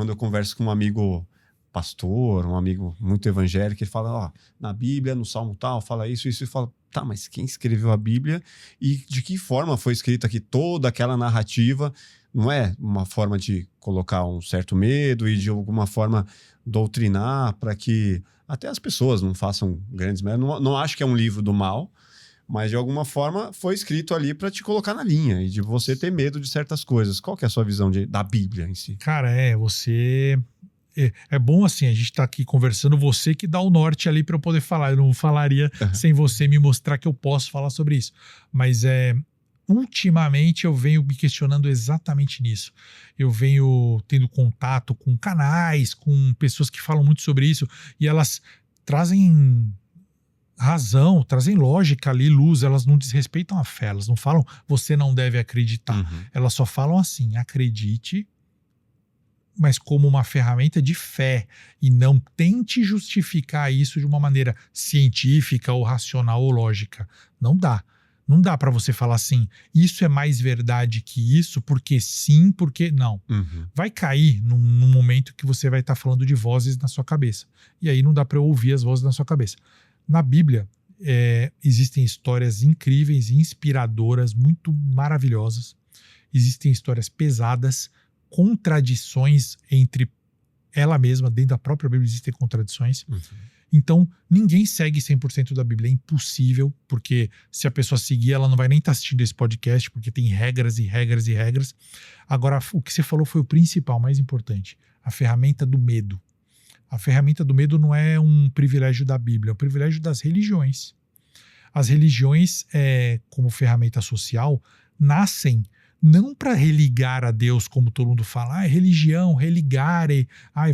Quando eu converso com um amigo pastor, um amigo muito evangélico, ele fala, ó, na Bíblia, no Salmo tal, fala isso, e fala, tá, mas quem escreveu a Bíblia e de que forma foi escrita aqui toda aquela narrativa? Não é uma forma de colocar um certo medo e de alguma forma doutrinar para que até as pessoas não façam grandes merdas. Não acho que é um livro do mal, mas de alguma forma foi escrito ali para te colocar na linha e de você ter medo de certas coisas. Qual que é a sua visão da Bíblia em si? Cara, você... É bom assim, a gente tá aqui conversando, você que dá o norte ali para eu poder falar. Eu não falaria sem você me mostrar que eu posso falar sobre isso. Mas ultimamente eu venho me questionando exatamente nisso. Eu venho tendo contato com canais, com pessoas que falam muito sobre isso, e elas trazem razão, trazem lógica ali, luz, elas não desrespeitam a fé, elas não falam você não deve acreditar. Elas só falam assim, acredite, mas como uma ferramenta de fé, e não tente justificar isso de uma maneira científica ou racional ou lógica. Não dá. Não dá para você falar assim, isso é mais verdade que isso, porque sim, porque não. Vai cair num momento que você vai estar falando de vozes na sua cabeça. E aí não dá para eu ouvir as vozes na sua cabeça. Na Bíblia, existem histórias incríveis, inspiradoras, muito maravilhosas. Existem histórias pesadas, contradições entre ela mesma, dentro da própria Bíblia existem contradições. Então, ninguém segue 100% da Bíblia, é impossível, porque se a pessoa seguir, ela não vai nem estar assistindo esse podcast, porque tem regras e regras e regras. Agora, o que você falou foi o principal, mais importante, a ferramenta do medo. A ferramenta do medo não é um privilégio da Bíblia, é um privilégio das religiões. As religiões, como ferramenta social, nascem não para religar a Deus, como todo mundo fala, religião, religar,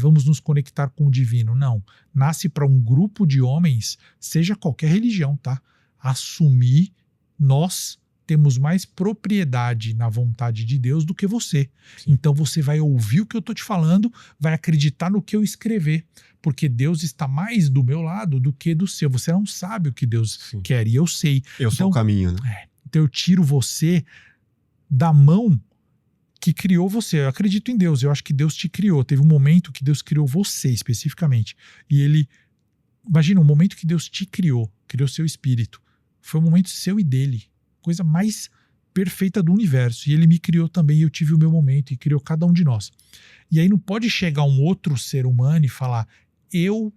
vamos nos conectar com o divino. Não, nasce para um grupo de homens, seja qualquer religião, tá? Assumir, nós temos mais propriedade na vontade de Deus do que você. Sim. Então você vai ouvir o que eu estou te falando, vai acreditar no que eu escrever, porque Deus está mais do meu lado do que do seu. Você não sabe o que Deus quer, e eu sei. Eu sou o caminho, né? Então eu tiro você da mão que criou você. Eu acredito em Deus, eu acho que Deus te criou. Teve um momento que Deus criou você especificamente. E ele, imagina, um momento que Deus te criou seu espírito. Foi um momento seu e dele. Coisa mais perfeita do universo. E ele me criou também, e eu tive o meu momento, e criou cada um de nós. E aí não pode chegar um outro ser humano e falar, eu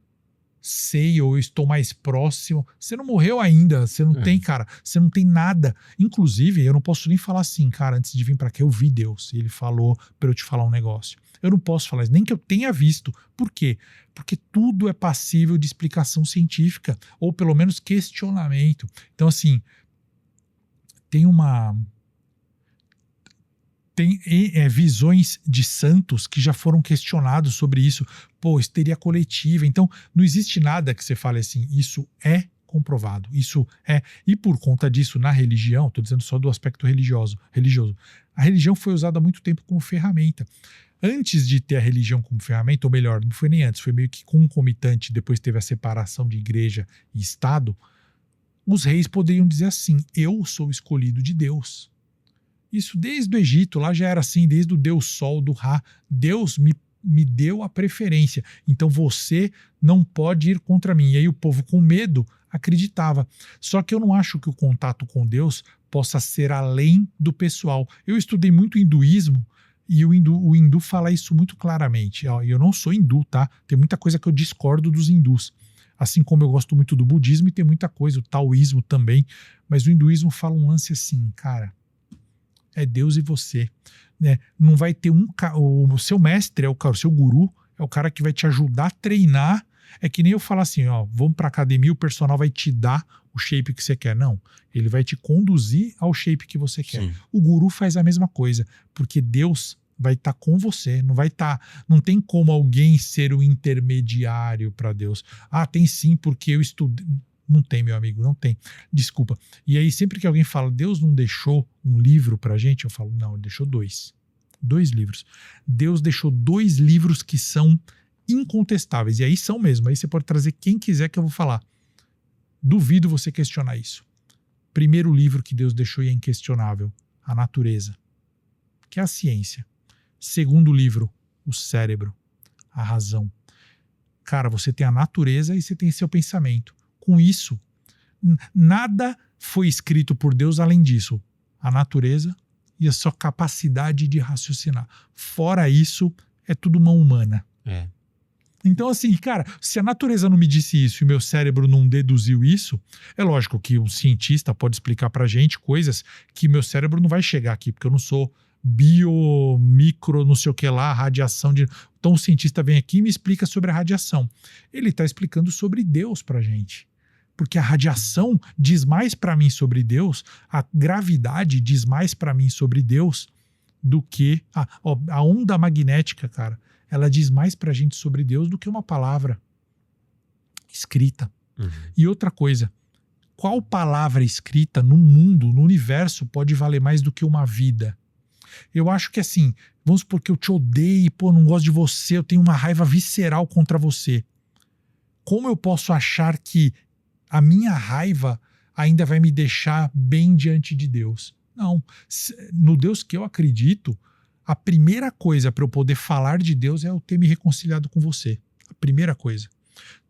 sei, ou eu estou mais próximo. Você não morreu ainda, você não tem, cara, você não tem nada. Inclusive, eu não posso nem falar assim, cara, antes de vir pra cá eu vi Deus, e ele falou pra eu te falar um negócio. Eu não posso falar isso, nem que eu tenha visto. Por quê? Porque tudo é passível de explicação científica, ou pelo menos questionamento. Então, assim, tem visões de santos que já foram questionados sobre isso. Pô, histeria coletiva. Então, não existe nada que você fale assim, isso é comprovado. Isso é. E por conta disso, na religião, estou dizendo só do aspecto religioso, a religião foi usada há muito tempo como ferramenta. Antes de ter a religião como ferramenta, ou melhor, não foi nem antes, foi meio que concomitante, depois teve a separação de igreja e Estado, os reis poderiam dizer assim, eu sou escolhido de Deus. Isso desde o Egito, lá já era assim, desde o Deus Sol, do Ra. Deus me deu a preferência, então você não pode ir contra mim. E aí o povo com medo acreditava. Só que eu não acho que o contato com Deus possa ser além do pessoal. Eu estudei muito hinduísmo, e o hindu fala isso muito claramente. Eu não sou hindu, tá? Tem muita coisa que eu discordo dos hindus. Assim como eu gosto muito do budismo, e tem muita coisa, o taoísmo também. Mas o hinduísmo fala um lance assim, cara, é Deus e você, né? Não vai ter o seu mestre, o seu guru, é o cara que vai te ajudar a treinar. É que nem eu falar assim, vamos pra academia, o personal vai te dar o shape que você quer. Não, ele vai te conduzir ao shape que você quer. Sim. O guru faz a mesma coisa, porque Deus vai estar com você, não tem como alguém ser o intermediário para Deus. tem sim, porque eu estudei. Não tem, meu amigo, não tem. Desculpa. E aí, sempre que alguém fala, Deus não deixou um livro pra gente, eu falo, não, ele deixou 2. 2 livros. Deus deixou 2 livros que são incontestáveis. E aí são mesmo. Aí você pode trazer quem quiser que eu vou falar. Duvido você questionar isso. Primeiro livro que Deus deixou e é inquestionável, a natureza, que é a ciência. Segundo livro, o cérebro, a razão. Cara, você tem a natureza e você tem seu pensamento. Com isso, nada foi escrito por Deus além disso. A natureza e a sua capacidade de raciocinar. Fora isso, é tudo mão humana. Então, assim, cara, se a natureza não me disse isso e meu cérebro não deduziu isso, é lógico que um cientista pode explicar pra gente coisas que meu cérebro não vai chegar aqui, porque eu não sou micro, não sei o que lá, radiação de... Então o cientista vem aqui e me explica sobre a radiação. Ele está explicando sobre Deus pra gente. Porque a radiação diz mais pra mim sobre Deus, a gravidade diz mais pra mim sobre Deus do que... a onda magnética, cara, ela diz mais pra gente sobre Deus do que uma palavra escrita. E outra coisa, qual palavra escrita no mundo, no universo, pode valer mais do que uma vida? Eu acho que assim, vamos supor que eu te odeie, não gosto de você, eu tenho uma raiva visceral contra você. Como eu posso achar que a minha raiva ainda vai me deixar bem diante de Deus? Não. No Deus que eu acredito, a primeira coisa para eu poder falar de Deus é eu ter me reconciliado com você. A primeira coisa.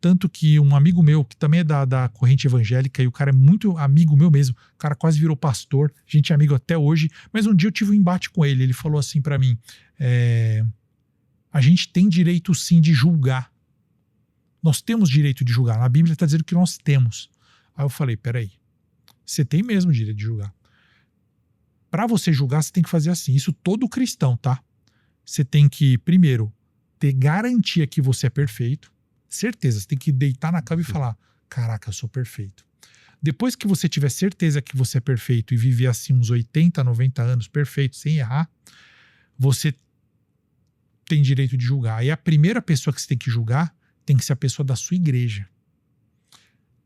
Tanto que um amigo meu, que também é da corrente evangélica, e o cara é muito amigo meu mesmo, o cara quase virou pastor, a gente é amigo até hoje, mas um dia eu tive um embate com ele, ele falou assim pra mim, a gente tem direito sim de julgar. Nós temos direito de julgar. A Bíblia está dizendo que nós temos. Aí eu falei, peraí, você tem mesmo direito de julgar. Para você julgar, você tem que fazer assim. Isso todo cristão, tá? Você tem que, primeiro, ter garantia que você é perfeito. Certeza, você tem que deitar na cama e falar, caraca, eu sou perfeito. Depois que você tiver certeza que você é perfeito e viver assim uns 80, 90 anos perfeito, sem errar, você tem direito de julgar. E a primeira pessoa que você tem que julgar tem que ser a pessoa da sua igreja.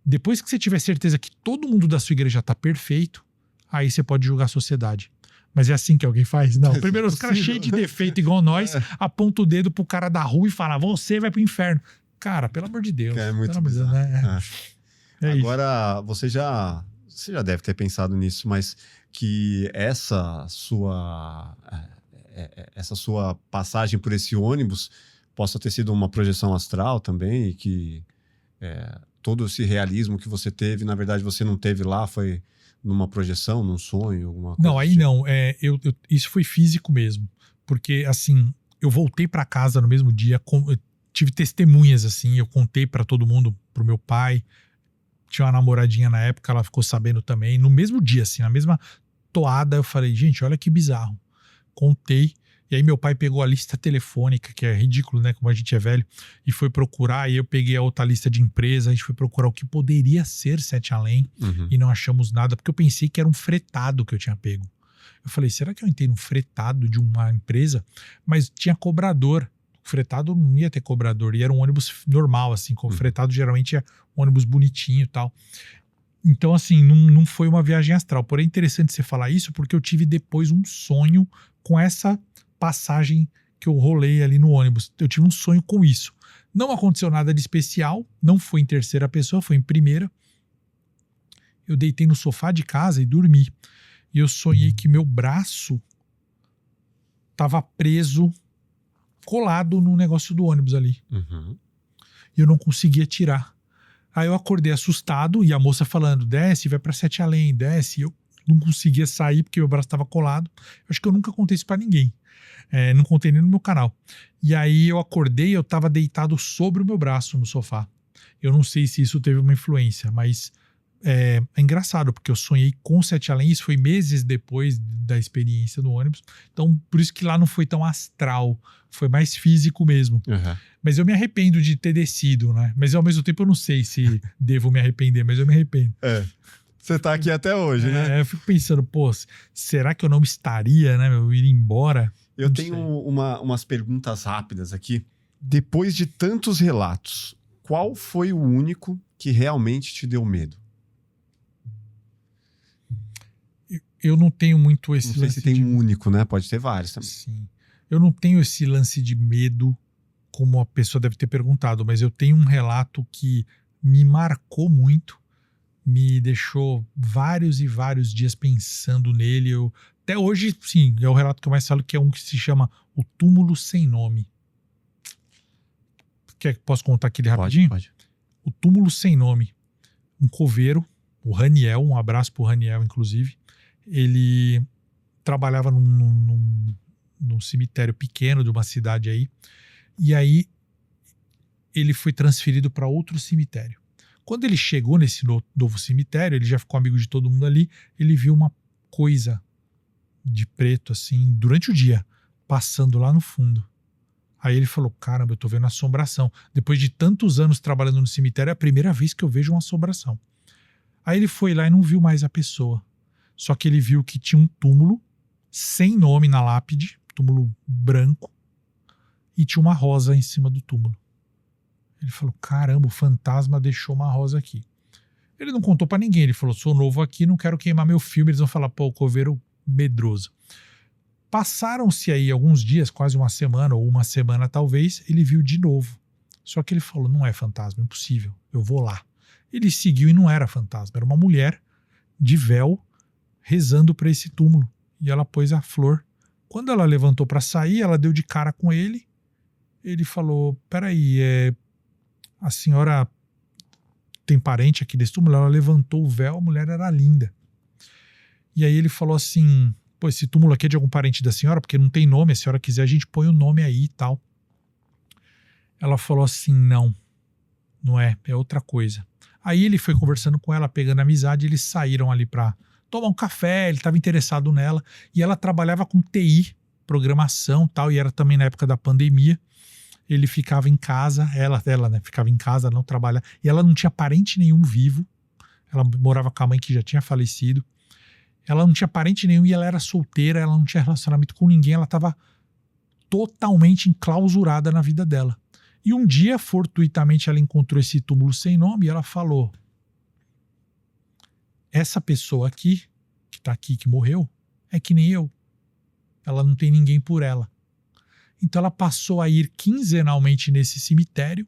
Depois que você tiver certeza que todo mundo da sua igreja está perfeito, aí você pode julgar a sociedade. Mas é assim que alguém faz? Não. Primeiro os caras cheios de defeito igual nós, aponta o dedo pro cara da rua e fala, você vai pro inferno. Cara, pelo amor de Deus. É muito bizarro, né? Agora, você já deve ter pensado nisso, mas que essa sua passagem por esse ônibus possa ter sido uma projeção astral também, e que todo esse realismo que você teve, na verdade você não teve lá, foi numa projeção, num sonho, alguma coisa? Não, aí não. Isso foi físico mesmo. Porque, assim, eu voltei para casa no mesmo dia, eu tive testemunhas, assim, eu contei para todo mundo, pro meu pai. Tinha uma namoradinha na época, ela ficou sabendo também. No mesmo dia, assim, na mesma toada, eu falei, gente, olha que bizarro. Contei. E aí meu pai pegou a lista telefônica, que é ridículo, né? Como a gente é velho, e foi procurar. E eu peguei a outra lista de empresa, a gente foi procurar o que poderia ser Sete Além, e não achamos nada, porque eu pensei que era um fretado que eu tinha pego. Eu falei, será que eu entrei num fretado de uma empresa? Mas tinha cobrador. O fretado não ia ter cobrador, e era um ônibus normal, assim, com o fretado geralmente é um ônibus bonitinho e tal. Então, assim, não foi uma viagem astral. Porém, é interessante você falar isso, porque eu tive depois um sonho com essa passagem que eu rolei ali no ônibus. Eu tive um sonho com isso. Não aconteceu nada de especial, não foi em terceira pessoa, foi em primeira. Eu deitei no sofá de casa e dormi. E eu sonhei que meu braço estava preso, colado no negócio do ônibus ali. E eu não conseguia tirar. Aí eu acordei assustado e a moça falando, desce, vai pra Sete Além, desce. E eu não conseguia sair porque meu braço estava colado. Eu acho que eu nunca contei isso pra ninguém. Não contei nem no meu canal. E aí eu acordei e eu estava deitado sobre o meu braço no sofá. Eu não sei se isso teve uma influência, mas é engraçado, porque eu sonhei com Sete Além, isso foi meses depois da experiência no ônibus. Então, por isso que lá não foi tão astral, foi mais físico mesmo. Mas eu me arrependo de ter descido, né? Mas ao mesmo tempo eu não sei se devo me arrepender, mas eu me arrependo. Você tá aqui até hoje, né? Eu fico pensando, pô, será que eu não estaria, né? Eu iria embora? Eu tenho umas perguntas rápidas aqui. Depois de tantos relatos, qual foi o único que realmente te deu medo? Eu não tenho muito esse lance. Não sei se tem um único, né? Pode ter vários também. Sim. Eu não tenho esse lance de medo, como a pessoa deve ter perguntado, mas eu tenho um relato que me marcou muito, me deixou vários e vários dias pensando nele. Até hoje, sim, é o relato que eu mais falo, que é um que se chama O Túmulo Sem Nome. Posso contar aquele rapidinho? Pode. O túmulo sem nome. Um coveiro, o Raniel, um abraço pro Raniel, inclusive. Ele trabalhava num cemitério pequeno de uma cidade aí. E aí ele foi transferido para outro cemitério. Quando ele chegou nesse novo cemitério, ele já ficou amigo de todo mundo ali, ele viu uma coisa de preto, assim, durante o dia, passando lá no fundo. Aí ele falou, caramba, eu tô vendo assombração. Depois de tantos anos trabalhando no cemitério, é a primeira vez que eu vejo uma assombração. Aí ele foi lá e não viu mais a pessoa. Só que ele viu que tinha um túmulo, sem nome na lápide, túmulo branco, e tinha uma rosa em cima do túmulo. Ele falou, caramba, o fantasma deixou uma rosa aqui. Ele não contou pra ninguém, ele falou, sou novo aqui, não quero queimar meu filme. Eles vão falar, pô, o coveiro medroso. Passaram-se aí alguns dias, quase uma semana ou uma semana talvez, ele viu de novo. Só que ele falou, não é fantasma, impossível, eu vou lá. Ele seguiu e não era fantasma, era uma mulher de véu rezando para esse túmulo. E ela pôs a flor. Quando ela levantou para sair, ela deu de cara com ele. Ele falou, peraí, a senhora tem parente aqui desse túmulo? Ela levantou o véu, a mulher era linda. E aí ele falou assim, pô, esse túmulo aqui é de algum parente da senhora? Porque não tem nome, se a senhora quiser a gente põe o nome aí e tal. Ela falou assim, não é outra coisa. Aí ele foi conversando com ela, pegando amizade, eles saíram ali pra tomar um café, ele estava interessado nela, e ela trabalhava com TI, programação e tal, e era também na época da pandemia. Ele ficava em casa, ela né, ficava em casa, não trabalhava, e ela não tinha parente nenhum vivo, ela morava com a mãe que já tinha falecido, ela não tinha parente nenhum e ela era solteira, ela não tinha relacionamento com ninguém, ela estava totalmente enclausurada na vida dela. E um dia, fortuitamente, ela encontrou esse túmulo sem nome e ela falou, essa pessoa aqui, que tá aqui, que morreu, é que nem eu. Ela não tem ninguém por ela. Então ela passou a ir quinzenalmente nesse cemitério,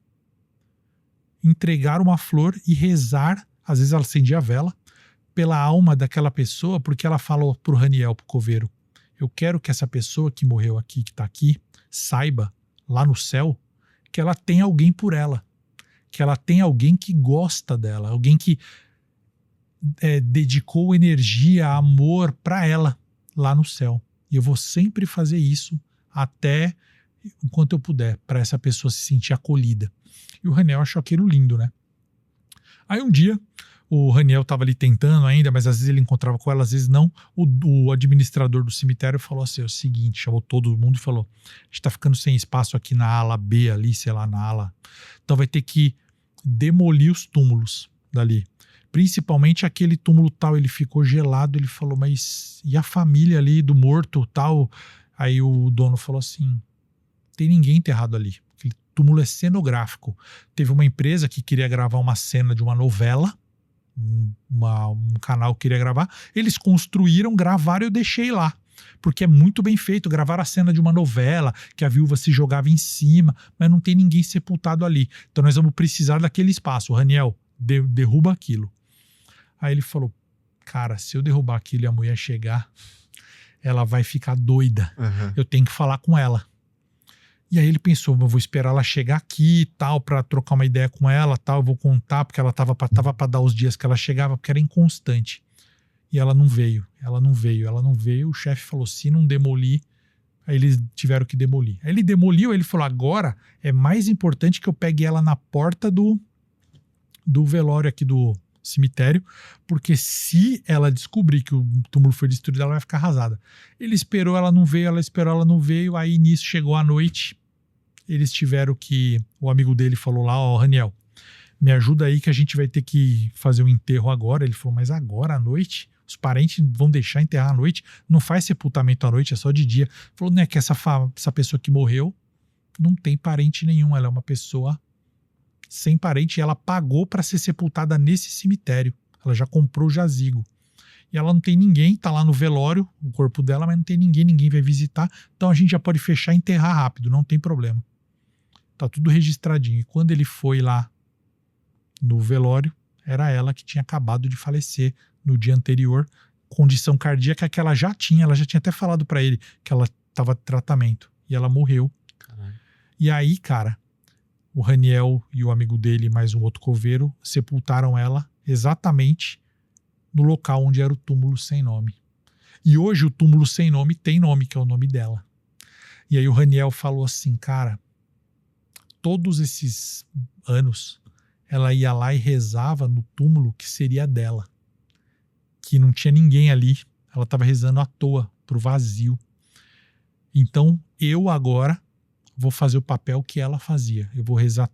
entregar uma flor e rezar, às vezes ela acendia a vela, pela alma daquela pessoa, porque ela falou pro Raniel, pro coveiro, eu quero que essa pessoa que morreu aqui, que tá aqui, saiba, lá no céu, que ela tem alguém por ela, que ela tem alguém que gosta dela, alguém que dedicou energia, amor para ela lá no céu. E eu vou sempre fazer isso até enquanto eu puder, para essa pessoa se sentir acolhida. E o Raniel achou aquilo lindo, né? Aí um dia, o Raniel estava ali tentando ainda, mas às vezes ele encontrava com ela, às vezes não. O administrador do cemitério falou assim, é o seguinte, chamou todo mundo e falou, a gente está ficando sem espaço aqui na ala B ali, sei lá, na ala. Então vai ter que demolir os túmulos dali. Principalmente aquele túmulo tal, ele ficou gelado, ele falou, mas e a família ali do morto tal? Aí o dono falou assim, tem ninguém enterrado ali, aquele túmulo é cenográfico. Teve uma empresa que queria gravar uma cena de uma novela, um canal que queria gravar, eles construíram, gravaram e eu deixei lá, porque é muito bem feito, gravaram a cena de uma novela, que a viúva se jogava em cima, mas não tem ninguém sepultado ali, então nós vamos precisar daquele espaço, o Raniel, derruba aquilo. Aí ele falou, cara, se eu derrubar aquilo e a mulher chegar, ela vai ficar doida. Uhum. Eu tenho que falar com ela. E aí ele pensou, eu vou esperar ela chegar aqui e tal, pra trocar uma ideia com ela tal, eu vou contar, porque ela tava pra dar os dias que ela chegava, porque era inconstante. E ela não veio. O chefe falou, se não demolir, aí eles tiveram que demolir. Aí ele demoliu, ele falou, agora é mais importante que eu pegue ela na porta do velório aqui do cemitério, porque se ela descobrir que o túmulo foi destruído, ela vai ficar arrasada. Ele esperou, ela não veio, aí nisso chegou a noite, eles tiveram que, o amigo dele falou lá, ó, Raniel, me ajuda aí que a gente vai ter que fazer um enterro agora. Ele falou, mas agora à noite? Os parentes vão deixar enterrar à noite? Não faz sepultamento à noite, é só de dia. Ele falou, né, que essa pessoa que morreu não tem parente nenhum, ela é uma pessoa sem parente, e ela pagou para ser sepultada nesse cemitério. Ela já comprou o jazigo. E ela não tem ninguém, tá lá no velório, o corpo dela, mas não tem ninguém vai visitar. Então a gente já pode fechar e enterrar rápido, não tem problema. Tá tudo registradinho. E quando ele foi lá no velório, era ela que tinha acabado de falecer no dia anterior, condição cardíaca que ela já tinha até falado para ele que ela estava em tratamento. E ela morreu. Caralho. E aí, cara, o Raniel e o amigo dele, mais um outro coveiro, sepultaram ela exatamente no local onde era o túmulo sem nome. E hoje o túmulo sem nome tem nome, que é o nome dela. E aí o Raniel falou assim, cara, todos esses anos ela ia lá e rezava no túmulo que seria dela. Que não tinha ninguém ali. Ela estava rezando à toa, pro vazio. Então eu agora vou fazer o papel que ela fazia. Eu vou rezar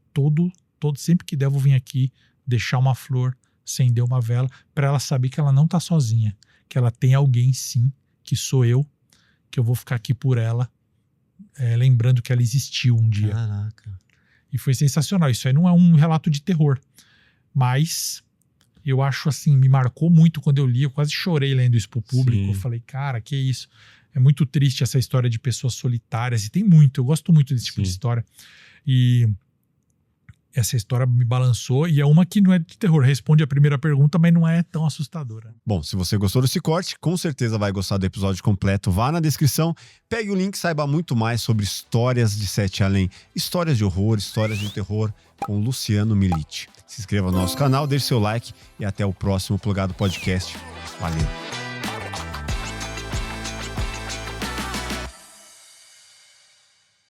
sempre que der, eu vou vir aqui, deixar uma flor, acender uma vela, para ela saber que ela não tá sozinha, que ela tem alguém sim, que sou eu, que eu vou ficar aqui por ela, lembrando que ela existiu um dia. Caraca. E foi sensacional. Isso aí não é um relato de terror, mas eu acho assim, me marcou muito quando eu li, eu quase chorei lendo isso pro público. Sim. Eu falei, cara, que isso? É muito triste essa história de pessoas solitárias, e tem muito, eu gosto muito desse tipo de história. E essa história me balançou, e é uma que não é de terror, responde a primeira pergunta, mas não é tão assustadora. Bom, se você gostou desse corte, com certeza vai gostar do episódio completo. Vá na descrição, pegue o link, saiba muito mais sobre histórias de Sete Além, histórias de horror, histórias de terror, com Luciano Milite. Se inscreva no nosso canal, deixe seu like e até o próximo Plugado Podcast. Valeu!